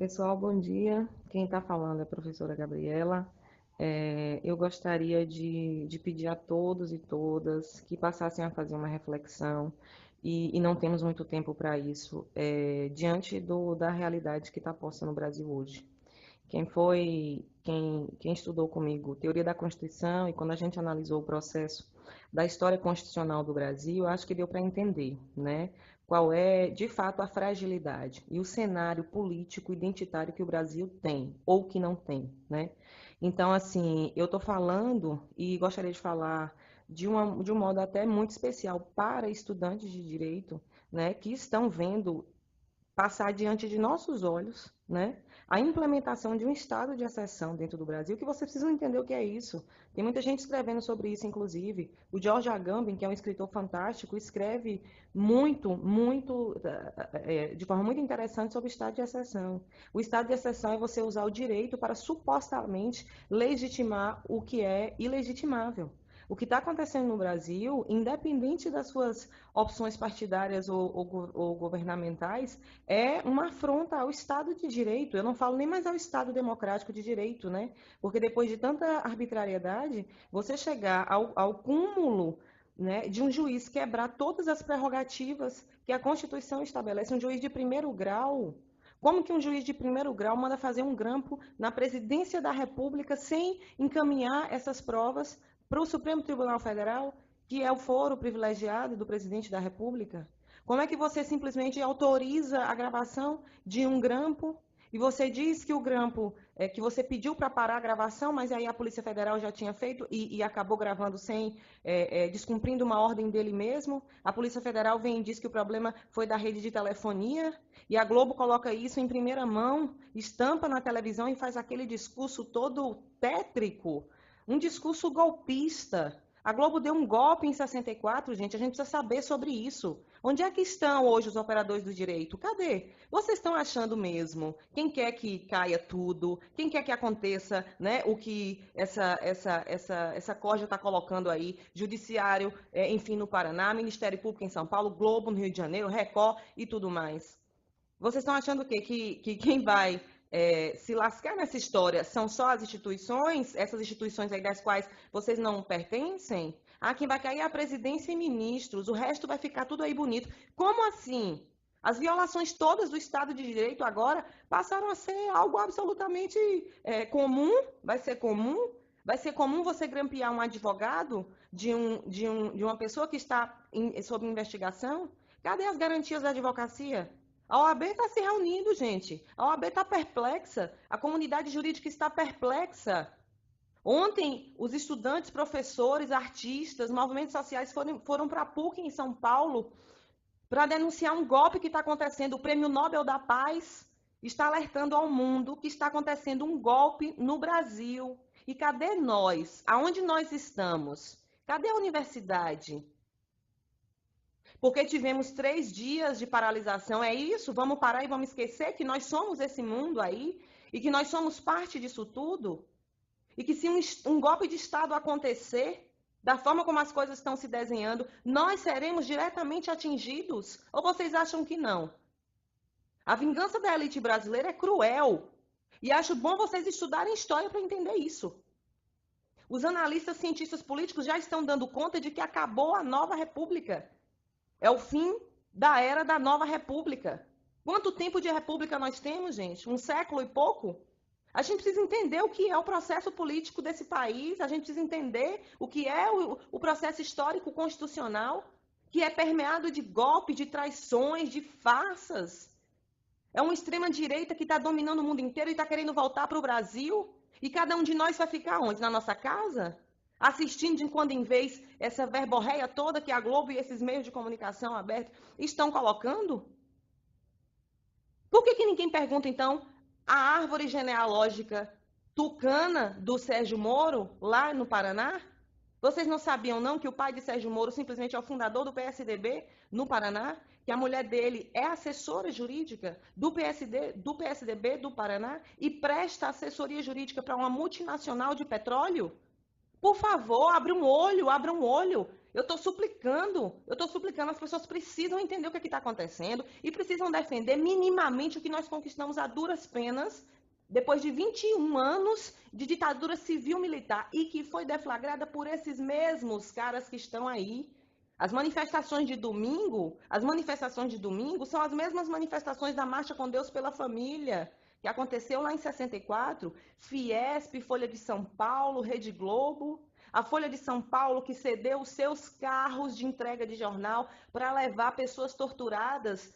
Pessoal, bom dia. Quem está falando é a professora Gabriela. Eu gostaria de pedir a todos e todas que passassem a fazer uma reflexão, e não temos muito tempo para isso, diante da realidade que está posta no Brasil hoje. Quem estudou comigo teoria da Constituição e quando a gente analisou o processo da história constitucional do Brasil, acho que deu para entender, né, qual é, de fato, a fragilidade e o cenário político identitário que o Brasil tem ou que não tem, né? Então, assim, eu estou falando e gostaria de falar de um modo até muito especial para estudantes de direito, né, que estão vendo passar diante de nossos olhos, né, a implementação de um estado de exceção dentro do Brasil, que vocês precisam entender o que é isso. Tem muita gente escrevendo sobre isso, inclusive. O George Agamben, que é um escritor fantástico, escreve de forma muito interessante sobre o estado de exceção. O estado de exceção é você usar o direito para supostamente legitimar o que é ilegitimável. O que está acontecendo no Brasil, independente das suas opções partidárias ou governamentais, é uma afronta ao Estado de Direito. Eu não falo nem mais ao Estado democrático de direito, né? Porque depois de tanta arbitrariedade, você chegar ao cúmulo, né, de um juiz quebrar todas as prerrogativas que a Constituição estabelece, um juiz de primeiro grau. Como que um juiz de primeiro grau manda fazer um grampo na presidência da República sem encaminhar essas provas para o Supremo Tribunal Federal, que é o foro privilegiado do presidente da República? Como é que você simplesmente autoriza a gravação de um grampo e você diz que o grampo, que você pediu para parar a gravação, mas aí a Polícia Federal já tinha feito e acabou gravando sem, descumprindo uma ordem dele mesmo? A Polícia Federal vem e diz que o problema foi da rede de telefonia e a Globo coloca isso em primeira mão, estampa na televisão e faz aquele discurso todo tétrico, um discurso golpista. A Globo deu um golpe em 64, gente, a gente precisa saber sobre isso. Onde é que estão hoje os operadores do direito? Cadê? Vocês estão achando mesmo? Quem quer que caia tudo? Quem quer que aconteça, né, o que essa corja está colocando aí? Judiciário, enfim, no Paraná, Ministério Público em São Paulo, Globo no Rio de Janeiro, Record e tudo mais. Vocês estão achando o quê? Que quem vai se lascar nessa história são só as instituições, essas instituições aí das quais vocês não pertencem? Ah, quem vai cair é a presidência e ministros, o resto vai ficar tudo aí bonito. Como assim? As violações todas do Estado de Direito agora passaram a ser algo absolutamente comum? Vai ser comum? Vai ser comum você grampear um advogado de uma pessoa que está sob investigação? Cadê as garantias da advocacia? A OAB está se reunindo, gente. A OAB está perplexa. A comunidade jurídica está perplexa. Ontem, os estudantes, professores, artistas, movimentos sociais foram para a PUC em São Paulo para denunciar um golpe que está acontecendo. O Prêmio Nobel da Paz está alertando ao mundo que está acontecendo um golpe no Brasil. E cadê nós? Aonde nós estamos? Cadê a universidade? Porque tivemos 3 dias de paralisação, é isso? Vamos parar e vamos esquecer que nós somos esse mundo aí? E que nós somos parte disso tudo? E que se um golpe de Estado acontecer, da forma como as coisas estão se desenhando, nós seremos diretamente atingidos? Ou vocês acham que não? A vingança da elite brasileira é cruel. E acho bom vocês estudarem história para entender isso. Os analistas, cientistas políticos já estão dando conta de que acabou a nova república. É o fim da era da nova república. Quanto tempo de república nós temos, gente? Um século e pouco? A gente precisa entender o que é o processo político desse país, a gente precisa entender o que é o processo histórico constitucional, que é permeado de golpes, de traições, de farsas. É uma extrema-direita que está dominando o mundo inteiro e está querendo voltar para o Brasil. E cada um de nós vai ficar onde? Na nossa casa? Assistindo de quando em vez essa verborreia toda que a Globo e esses meios de comunicação abertos estão colocando? Por que ninguém pergunta, então, a árvore genealógica tucana do Sérgio Moro, lá no Paraná? Vocês não sabiam, não, que o pai de Sérgio Moro simplesmente é o fundador do PSDB no Paraná? Que a mulher dele é assessora jurídica do PSDB do Paraná e presta assessoria jurídica para uma multinacional de petróleo? Por favor, abra um olho, abra um olho. eu estou suplicando, as pessoas precisam entender o que está acontecendo e precisam defender minimamente o que nós conquistamos a duras penas, depois de 21 anos de ditadura civil-militar e que foi deflagrada por esses mesmos caras que estão aí. As manifestações de domingo são as mesmas manifestações da Marcha com Deus pela Família, que aconteceu lá em 64, Fiesp, Folha de São Paulo, Rede Globo. A Folha de São Paulo que cedeu os seus carros de entrega de jornal para levar pessoas torturadas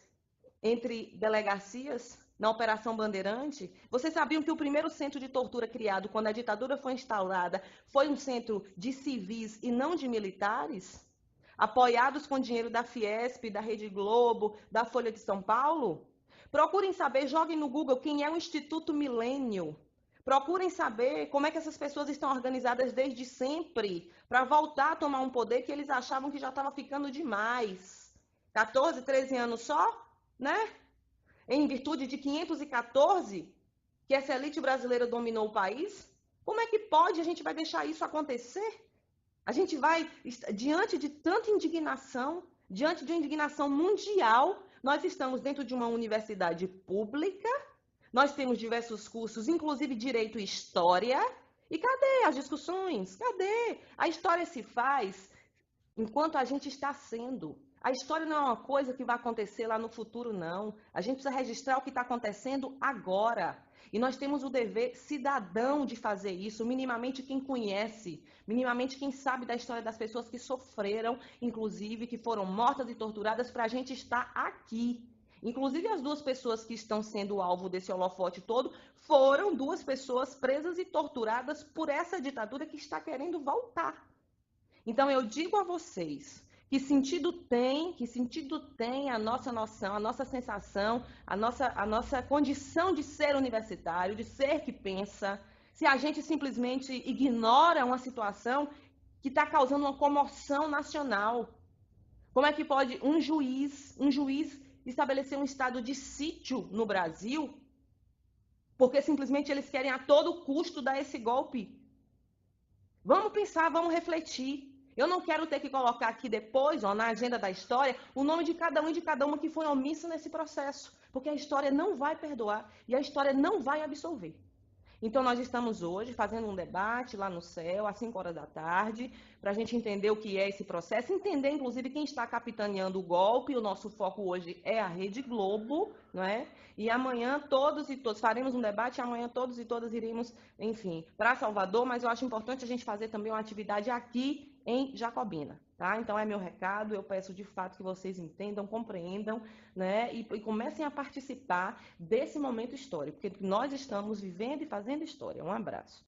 entre delegacias na Operação Bandeirante. Vocês sabiam que o primeiro centro de tortura criado quando a ditadura foi instaurada foi um centro de civis e não de militares? Apoiados com dinheiro da Fiesp, da Rede Globo, da Folha de São Paulo? Procurem saber, joguem no Google quem é o Instituto Milênio. Procurem saber como é que essas pessoas estão organizadas desde sempre para voltar a tomar um poder que eles achavam que já estava ficando demais. 14, 13 anos só, né? Em virtude de 514, que essa elite brasileira dominou o país. Como é que pode? A gente vai deixar isso acontecer? A gente vai, diante de tanta indignação, diante de uma indignação mundial, nós estamos dentro de uma universidade pública, nós temos diversos cursos, inclusive Direito e História. E cadê as discussões? Cadê? A história se faz enquanto a gente está sendo. A história não é uma coisa que vai acontecer lá no futuro, não. A gente precisa registrar o que está acontecendo agora. E nós temos o dever cidadão de fazer isso, minimamente quem conhece, minimamente quem sabe da história das pessoas que sofreram, inclusive, que foram mortas e torturadas, para a gente estar aqui. Inclusive, as duas pessoas que estão sendo alvo desse holofote todo foram duas pessoas presas e torturadas por essa ditadura que está querendo voltar. Então, eu digo a vocês, que sentido tem a nossa noção, a nossa sensação, a nossa condição de ser universitário, de ser que pensa, se a gente simplesmente ignora uma situação que está causando uma comoção nacional? Como é que pode um juiz estabelecer um estado de sítio no Brasil porque simplesmente eles querem a todo custo dar esse golpe? Vamos pensar, vamos refletir. Eu não quero ter que colocar aqui depois, ó, na agenda da história, o nome de cada um e de cada uma que foi omisso nesse processo, porque a história não vai perdoar e a história não vai absolver. Então, nós estamos hoje fazendo um debate lá no céu, às 5 horas da tarde, para a gente entender o que é esse processo, entender, inclusive, quem está capitaneando o golpe. O nosso foco hoje é a Rede Globo, não é? E amanhã todos e todas faremos um debate, e amanhã todos e todas iremos, enfim, para Salvador, mas eu acho importante a gente fazer também uma atividade aqui em Jacobina, tá? Então, é meu recado, eu peço de fato que vocês entendam, compreendam, né? E comecem a participar desse momento histórico, porque nós estamos vivendo e fazendo história. Um abraço.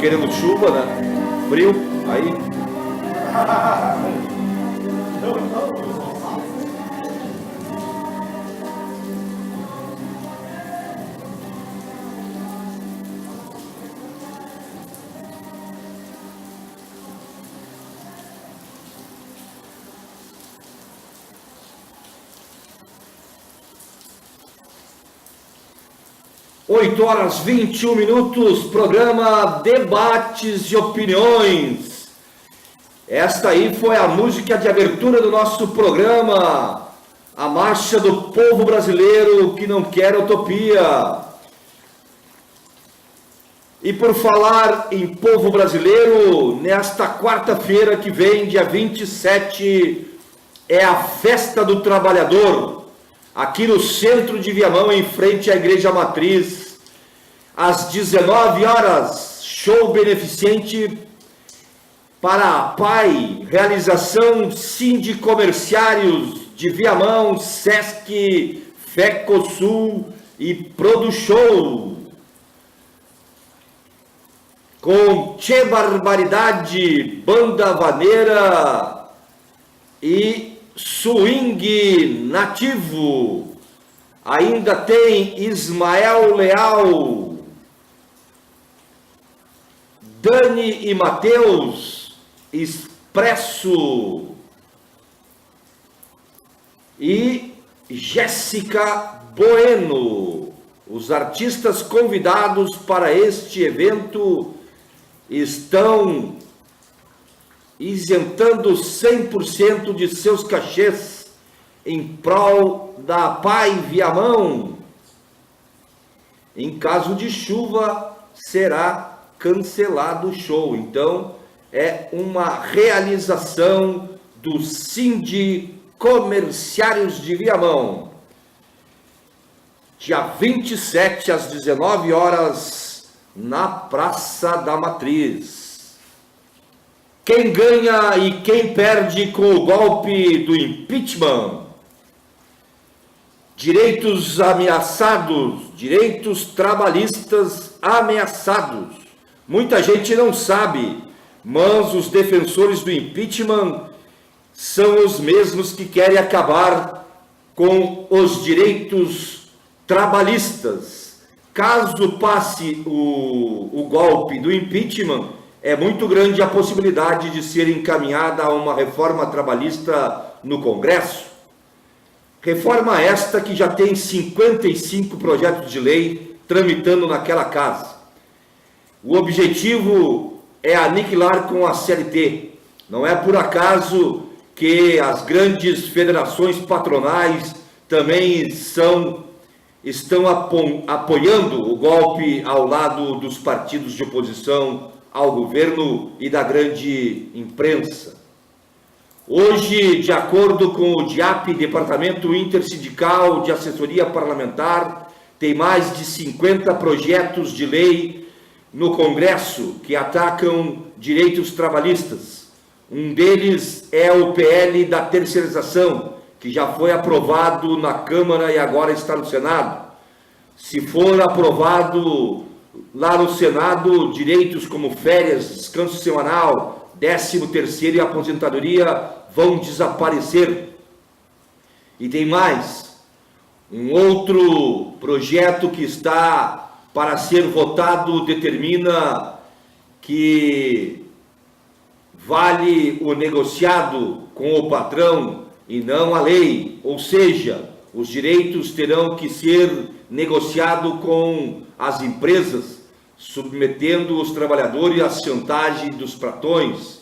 querendo chuva, né? Frio, aí. 8h21, programa Debates e Opiniões. Esta aí foi a música de abertura do nosso programa, a marcha do povo brasileiro que não quer utopia. E por falar em povo brasileiro, nesta quarta-feira que vem, dia 27, é a Festa do Trabalhador, aqui no centro de Viamão, em frente à Igreja Matriz, às 19 horas, show beneficente para a PAI, realização Sindicomerciários de Viamão, Sesc, FECOSUL e ProduShow. Com Tchê Barbaridade, Banda Vaneira e Swing Nativo. Ainda tem Ismael Leal, Dani e Matheus, Expresso e Jéssica Bueno. Os artistas convidados para este evento estão isentando 100% de seus cachês em prol da PAI Viamão. Em caso de chuva, será cancelado o show. Então, é uma realização do Sindicomerciários de Viamão. Dia 27, às 19 horas, na Praça da Matriz. Quem ganha e quem perde com o golpe do impeachment? Direitos ameaçados, direitos trabalhistas ameaçados. Muita gente não sabe, mas os defensores do impeachment são os mesmos que querem acabar com os direitos trabalhistas. Caso passe o golpe do impeachment, é muito grande a possibilidade de ser encaminhada uma reforma trabalhista no Congresso. Reforma esta que já tem 55 projetos de lei tramitando naquela casa. O objetivo é aniquilar com a CLT. Não é por acaso que as grandes federações patronais também estão apoiando o golpe ao lado dos partidos de oposição ao governo e da grande imprensa. Hoje, de acordo com o DIAP, Departamento Intersindical de Assessoria Parlamentar, tem mais de 50 projetos de lei no Congresso que atacam direitos trabalhistas. Um deles é o PL da terceirização, que já foi aprovado na Câmara e agora está no Senado. Se for aprovado lá no Senado, direitos como férias, descanso semanal, 13º e aposentadoria vão desaparecer. E tem mais, um outro projeto que está para ser votado determina que vale o negociado com o patrão e não a lei, ou seja, os direitos terão que ser negociados com as empresas, submetendo os trabalhadores à chantagem dos patrões.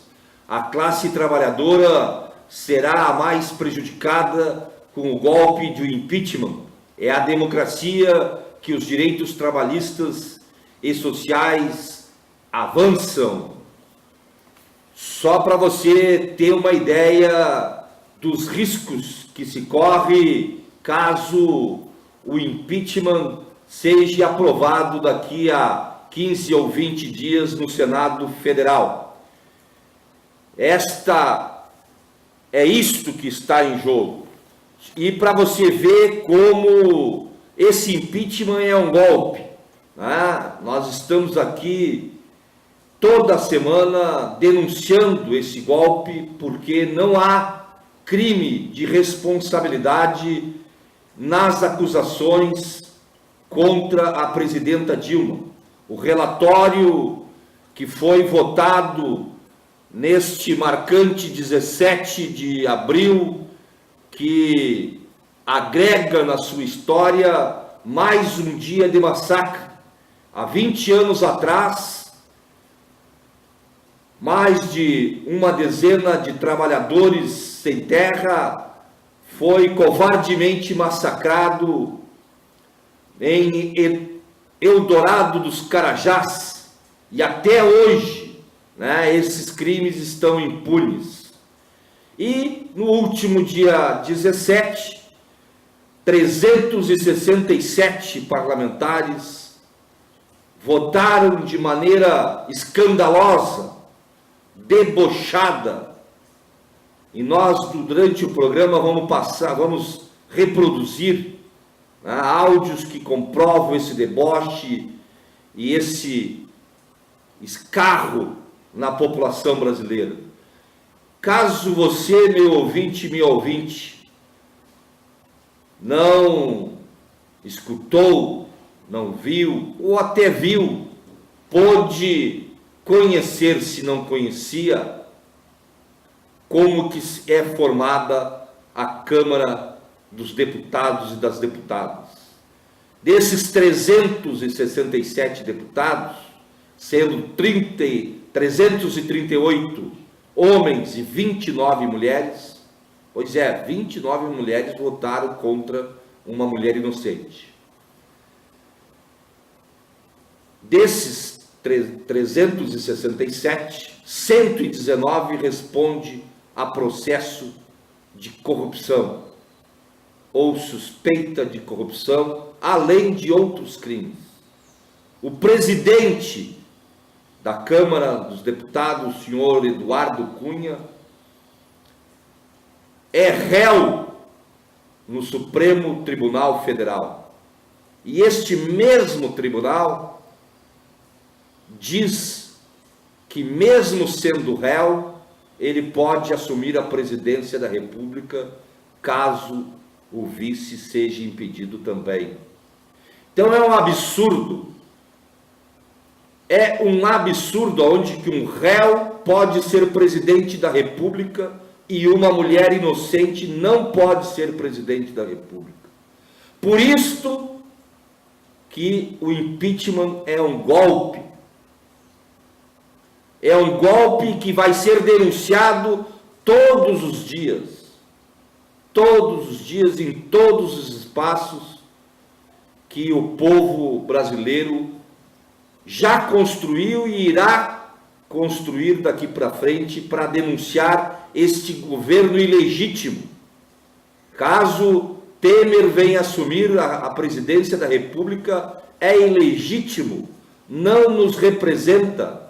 A classe trabalhadora será a mais prejudicada com o golpe do impeachment. É a democracia que os direitos trabalhistas e sociais avançam. Só para você ter uma ideia dos riscos que se corre caso o impeachment seja aprovado daqui a 15 ou 20 dias no Senado Federal. É isto que está em jogo. E para você ver como esse impeachment é um golpe. Né? Nós estamos aqui toda semana denunciando esse golpe, porque não há crime de responsabilidade nas acusações contra a presidenta Dilma. O relatório que foi votado neste marcante 17 de abril, que agrega na sua história mais um dia de massacre. Há 20 anos atrás, mais de uma dezena de trabalhadores sem terra foi covardemente massacrado em Eldorado dos Carajás, e até hoje, né, esses crimes estão impunes. E no último dia 17, 367 parlamentares votaram de maneira escandalosa, debochada, e nós durante o programa vamos reproduzir, né, áudios que comprovam esse deboche e esse escarro na população brasileira. Caso você, meu ouvinte, minha ouvinte, não escutou, não viu, ou até viu, pôde conhecer, se não conhecia, como que é formada a Câmara dos Deputados e das Deputadas. Desses 367 deputados, sendo 338 homens e 29 mulheres, pois é, 29 mulheres votaram contra uma mulher inocente. Desses 367, 119 responde a processo de corrupção ou suspeita de corrupção, além de outros crimes. O presidente da Câmara dos Deputados, o senhor Eduardo Cunha, é réu no Supremo Tribunal Federal. E este mesmo tribunal diz que, mesmo sendo réu, ele pode assumir a presidência da República caso o vice seja impedido também. Então é um absurdo. É um absurdo onde que um réu pode ser presidente da República e uma mulher inocente não pode ser presidente da República. Por isto que o impeachment é um golpe. É um golpe que vai ser denunciado todos os dias, em todos os espaços que o povo brasileiro já construiu e irá construir daqui para frente para denunciar este governo ilegítimo. Caso Temer venha assumir a presidência da República, é ilegítimo, não nos representa.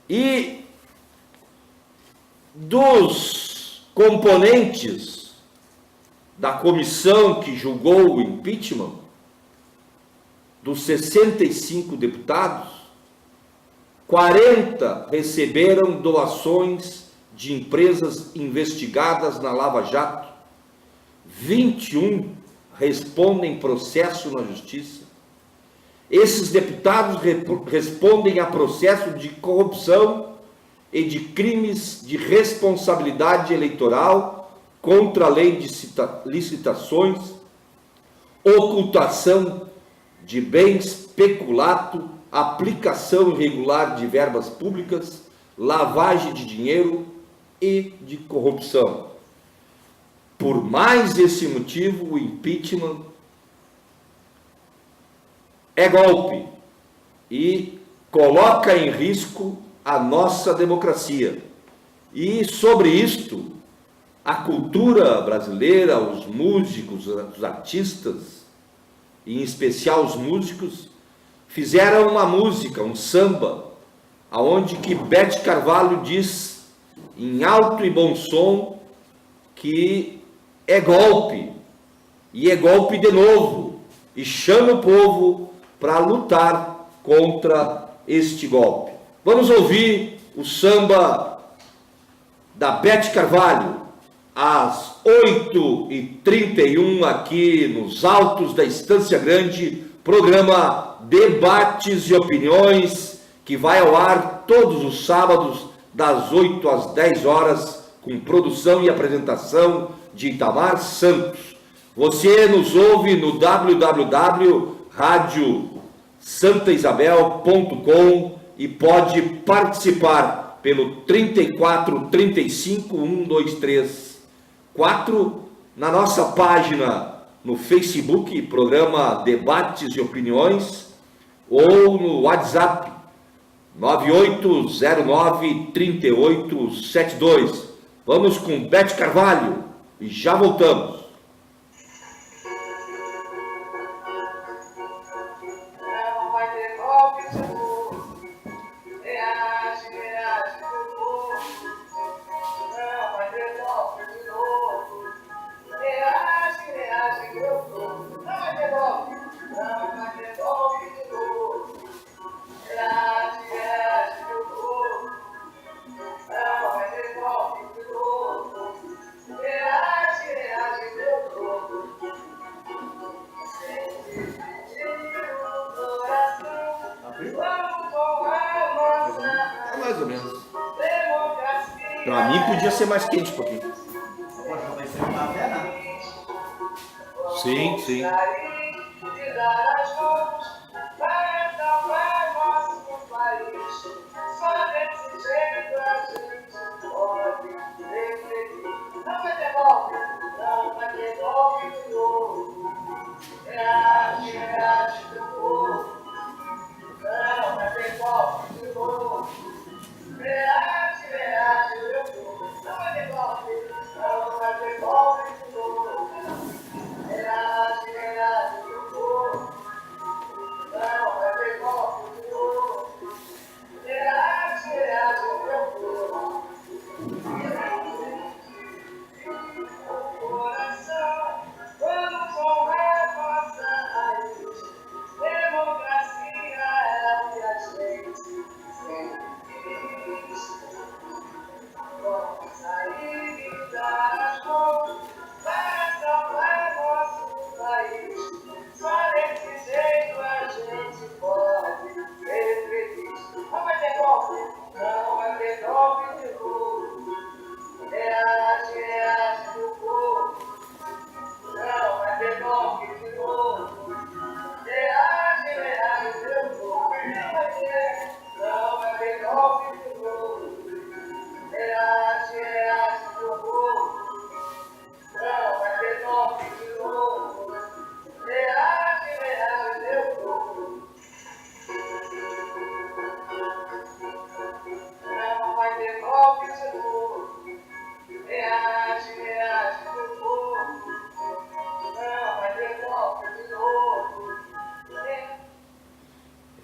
E dos componentes da comissão que julgou o impeachment, dos 65 deputados, 40 receberam doações de empresas investigadas na Lava Jato, 21 respondem processo na Justiça. Esses deputados respondem a processo de corrupção e de crimes de responsabilidade eleitoral contra a lei de licitações, ocultação de bens, peculato, aplicação irregular de verbas públicas, lavagem de dinheiro e de corrupção. Por mais esse motivo, o impeachment é golpe e coloca em risco a nossa democracia. E sobre isto, a cultura brasileira, os músicos, os artistas, e em especial os músicos, fizeram uma música, um samba, aonde que Bete Carvalho diz, em alto e bom som, que é golpe e é golpe de novo, e chama o povo para lutar contra este golpe. Vamos ouvir o samba da Beth Carvalho, às 8h31, aqui nos altos da Estância Grande, programa Debates e Opiniões, que vai ao ar todos os sábados, das 8 às 10 horas, com produção e apresentação de Itamar Santos. Você nos ouve no www.radiosantaisabel.com e pode participar pelo 34 35 123 4 na nossa página no Facebook, programa Debates e Opiniões, ou no WhatsApp 9809-3872. Vamos com Beth Carvalho e já voltamos. Mais ou menos. Pra mim podia ser mais quente um pouquinho. Agora vai ser um café, né? Sim, sim.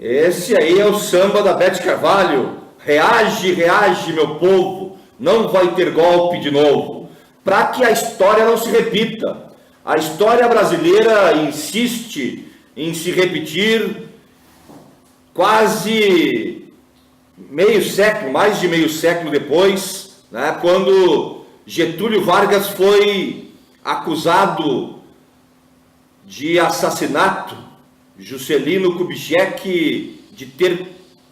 Esse aí é o samba da Beth Carvalho. Reage, reage, meu povo, não vai ter golpe de novo. Para que a história não se repita. A história brasileira insiste em se repetir quase meio século, mais de meio século depois, né, quando Getúlio Vargas foi acusado de assassinato, Juscelino Kubitschek de ter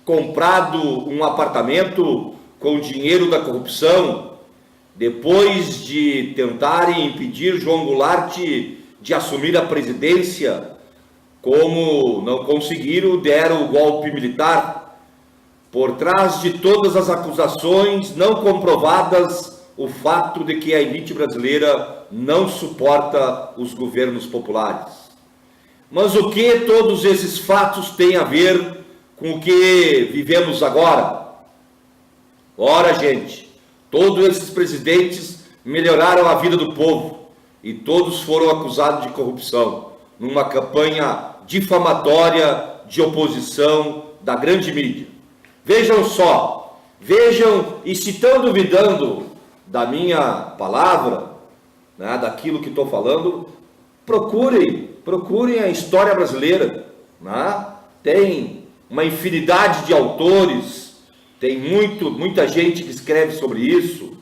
comprado um apartamento com dinheiro da corrupção, depois de tentarem impedir João Goulart de assumir a presidência. Como não conseguiram, deram o golpe militar. Por trás de todas as acusações não comprovadas, o fato de que a elite brasileira não suporta os governos populares. Mas o que todos esses fatos têm a ver com o que vivemos agora? Ora, gente, todos esses presidentes melhoraram a vida do povo e todos foram acusados de corrupção, numa campanha difamatória de oposição da grande mídia. Vejam só, vejam, e se estão duvidando da minha palavra, né, daquilo que estou falando, procurem a história brasileira, né? Tem uma infinidade de autores, tem muita gente que escreve sobre isso.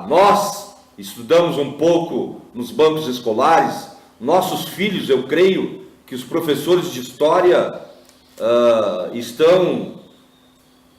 Nós estudamos um pouco nos bancos escolares, nossos filhos, eu creio que os professores de história estão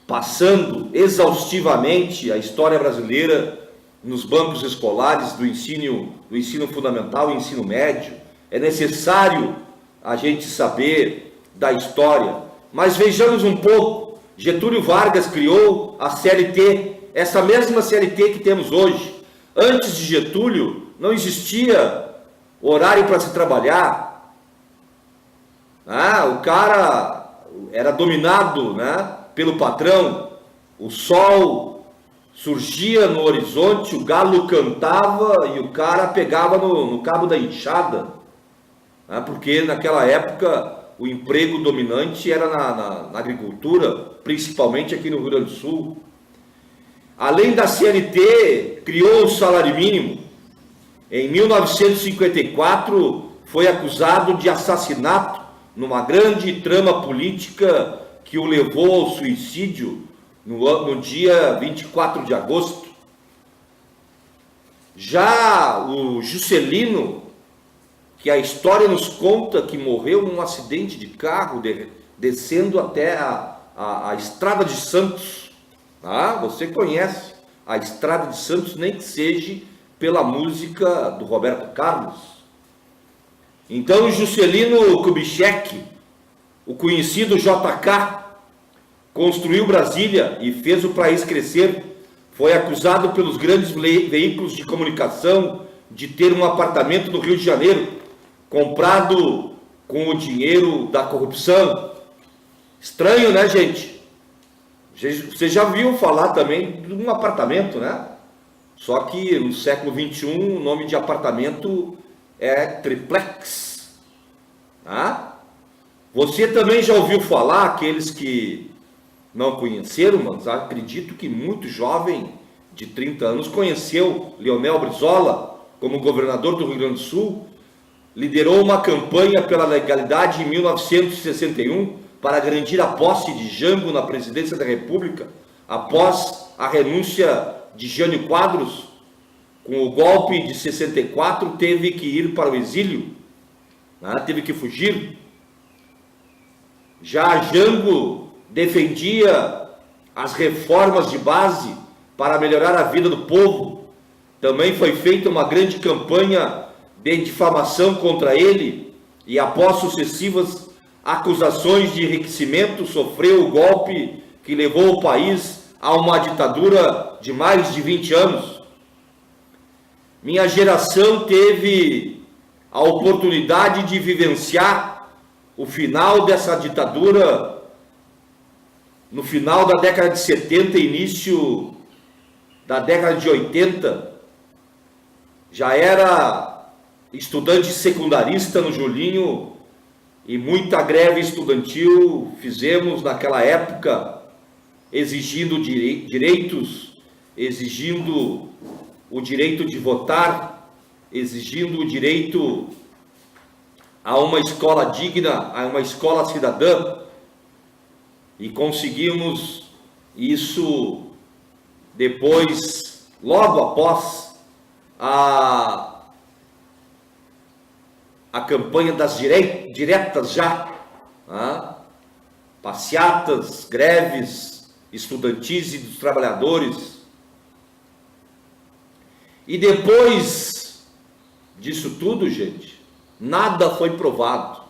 passando exaustivamente a história brasileira nos bancos escolares do ensino fundamental e ensino médio. É necessário a gente saber da história. Mas vejamos um pouco, Getúlio Vargas criou a CLT, essa mesma CLT que temos hoje. Antes de Getúlio, não existia horário para se trabalhar. O cara era dominado, né, pelo patrão. O sol surgia no horizonte, o galo cantava e o cara pegava no cabo da enxada, né, porque naquela época o emprego dominante era na agricultura, principalmente aqui no Rio Grande do Sul. Além da CLT, criou o salário mínimo. Em 1954, foi acusado de assassinato numa grande trama política que o levou ao suicídio no dia 24 de agosto. Já o Juscelino, que a história nos conta que morreu num acidente de carro, descendo até a Estrada de Santos. Você conhece a Estrada de Santos, nem que seja pela música do Roberto Carlos. Então, Juscelino Kubitschek, o conhecido JK, construiu Brasília e fez o país crescer. Foi acusado pelos grandes veículos de comunicação de ter um apartamento no Rio de Janeiro, comprado com o dinheiro da corrupção. Estranho, né, gente? Você já viu falar também de um apartamento, né? Só que no século XXI o nome de apartamento é triplex. Você também já ouviu falar, aqueles que não conheceram, mas acredito que muito jovem de 30 anos conheceu Leonel Brizola como governador do Rio Grande do Sul. Liderou uma campanha pela legalidade em 1961 para garantir a posse de Jango na presidência da República, após a renúncia de Jânio Quadros. Com o golpe de 64, teve que ir para o exílio, teve que fugir. Já Jango defendia as reformas de base para melhorar a vida do povo. Também foi feita uma grande campanha de difamação contra ele e, após sucessivas acusações de enriquecimento, sofreu o golpe que levou o país a uma ditadura de mais de 20 anos. Minha geração teve a oportunidade de vivenciar o final dessa ditadura no final da década de 70 e início da década de 80. Já era estudante secundarista no Julinho e muita greve estudantil fizemos naquela época, exigindo direitos, exigindo o direito de votar, exigindo o direito a uma escola digna, a uma escola cidadã, e conseguimos isso depois, logo após a campanha das diretas já, passeatas, greves estudantis e dos trabalhadores. E depois disso tudo, gente, nada foi provado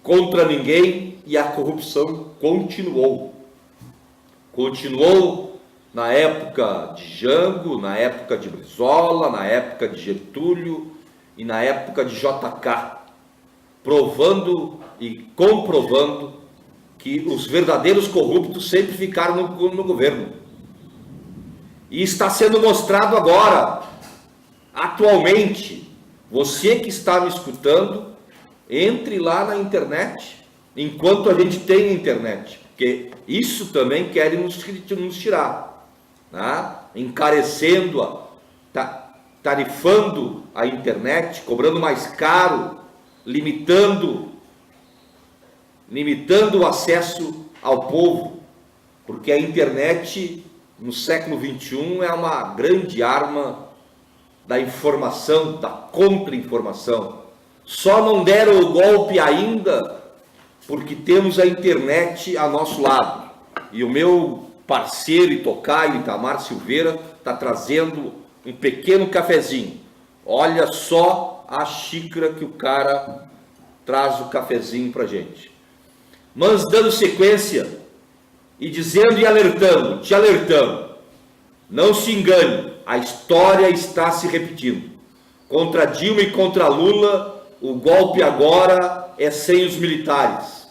contra ninguém e a corrupção continuou. Continuou na época de Jango, na época de Brizola, na época de Getúlio e na época de JK, provando e comprovando que os verdadeiros corruptos sempre ficaram no governo. E está sendo mostrado agora, atualmente. Você que está me escutando, entre lá na internet, enquanto a gente tem internet, porque isso também querem nos tirar, encarecendo tarifando a internet, cobrando mais caro, limitando o acesso ao povo, porque a internet no século XXI é uma grande arma da informação, da contra-informação. Só não deram o golpe ainda porque temos a internet a nosso lado. E o meu parceiro e tocaio, Itamar Silveira, está trazendo um pequeno cafezinho. Olha só a xícara que o cara traz o cafezinho para gente. Mas dando sequência e dizendo e alertando, te alertando, não se engane, a história está se repetindo. Contra Dilma e contra Lula, o golpe agora é sem os militares,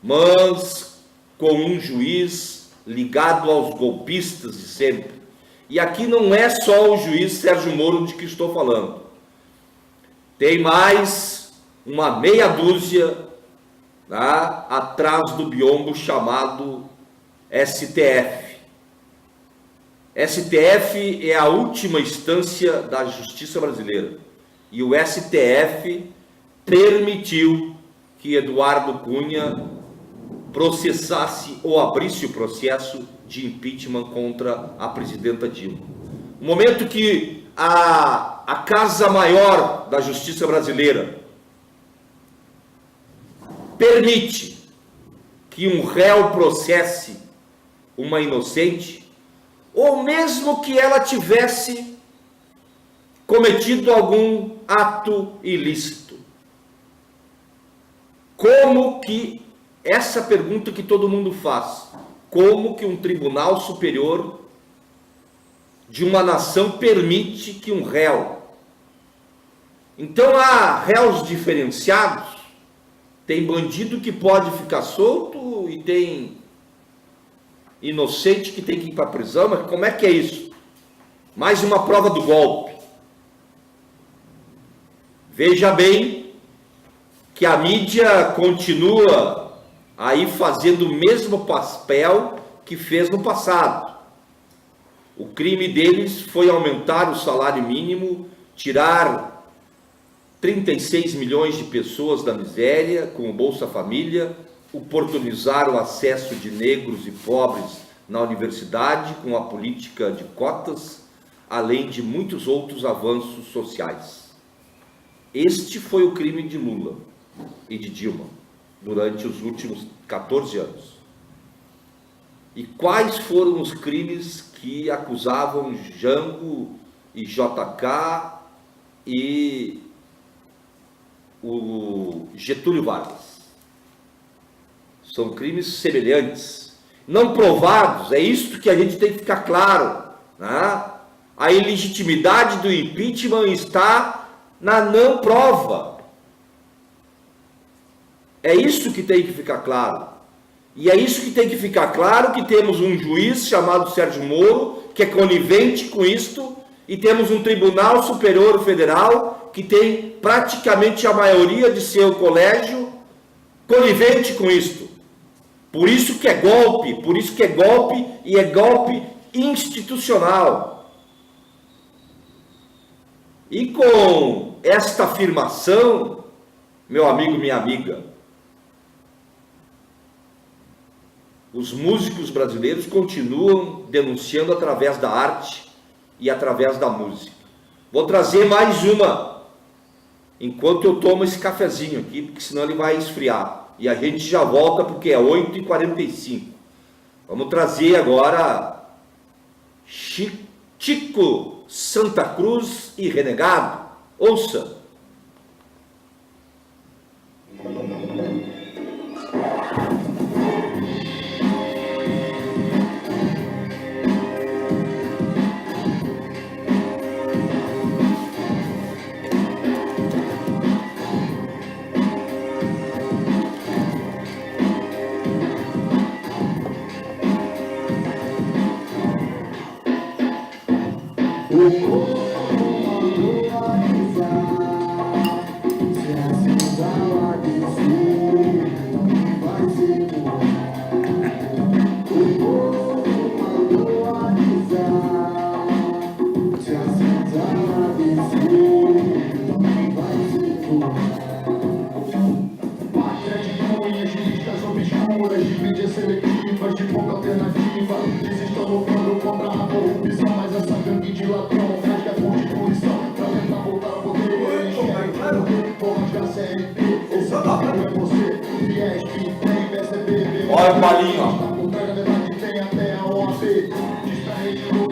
mas com um juiz ligado aos golpistas de sempre. E aqui não é só o juiz Sérgio Moro de que estou falando. Tem mais uma meia dúzia, tá, atrás do biombo chamado STF. STF é a última instância da justiça brasileira. E o STF permitiu que Eduardo Cunha processasse ou abrisse o processo de impeachment contra a presidenta Dilma. No momento que a Casa Maior da Justiça Brasileira permite que um réu processe uma inocente, ou mesmo que ela tivesse cometido algum ato ilícito. Como que, essa pergunta que todo mundo faz, como que um tribunal superior de uma nação permite que um réu... Então há réus diferenciados, tem bandido que pode ficar solto e tem inocente que tem que ir para a prisão, mas como é que é isso? Mais uma prova do golpe. Veja bem que a mídia continua aí fazendo o mesmo papel que fez no passado. O crime deles foi aumentar o salário mínimo, tirar 36 milhões de pessoas da miséria com o Bolsa Família, oportunizar o acesso de negros e pobres na universidade com a política de cotas, além de muitos outros avanços sociais. Este foi o crime de Lula e de Dilma durante os últimos 14 anos. E quais foram os crimes que acusavam Jango e JK e o Getúlio Vargas? São crimes semelhantes, não provados. É isso que a gente tem que ficar claro, né? A ilegitimidade do impeachment está na não prova. É isso que tem que ficar claro. E é isso que tem que ficar claro, que temos um juiz chamado Sérgio Moro, que é conivente com isto, e temos um Tribunal Superior Federal, que tem praticamente a maioria de seu colégio conivente com isto. Por isso que é golpe, e é golpe institucional. E com esta afirmação, meu amigo, minha amiga, os músicos brasileiros continuam denunciando através da arte e através da música. Vou trazer mais uma, enquanto eu tomo esse cafezinho aqui, porque senão ele vai esfriar. E a gente já volta porque é 8h45. Vamos trazer agora Chico Santa Cruz e Renegado. Ouça. seletivas de pouca alternativa. Eles estão lutando contra a corrupção, mas essa gangue de ladrão rasga a Constituição pra tentar voltar ao poder. Eles querem poder, vão rasgar CLP. Esse papo é você, Fies, tem PSDB. Olha o palinho, ó. Na verdade tem até a OAB. Diz pra rede